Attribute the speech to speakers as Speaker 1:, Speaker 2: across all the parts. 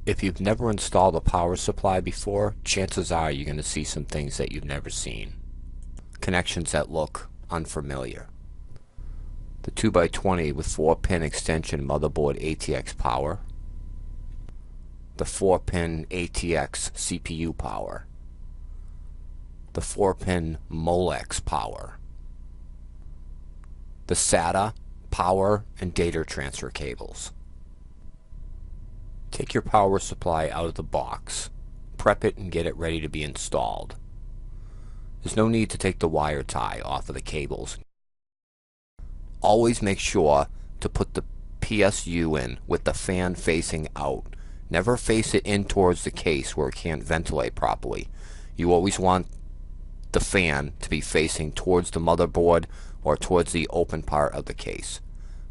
Speaker 1: If you've never installed a power supply before, chances are you're going to see some things that you've never seen. Connections that look unfamiliar. The 2x20 with 4-pin extension motherboard ATX power. The 4-pin ATX CPU power. The 4-pin Molex power. The SATA power and data transfer cables. Take your power supply out of the box, prep it and get it ready to be installed. There's no need to take the wire tie off of the cables. Always make sure to put the PSU in with the fan facing out. Never face it in towards the case where it can't ventilate properly. You always want the fan to be facing towards the motherboard or towards the open part of the case.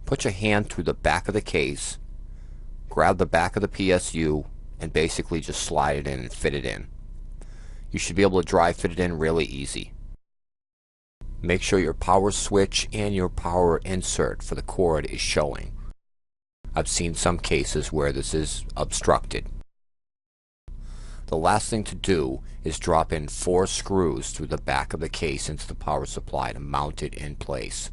Speaker 1: Put your hand through the back of the case, grab the back of the PSU, and basically just slide it in and fit it in. You should be able to dry fit it in really easy. Make sure your power switch and your power insert for the cord is showing. I've seen some cases where this is obstructed. The last thing to do is drop in 4 screws through the back of the case into the power supply to mount it in place.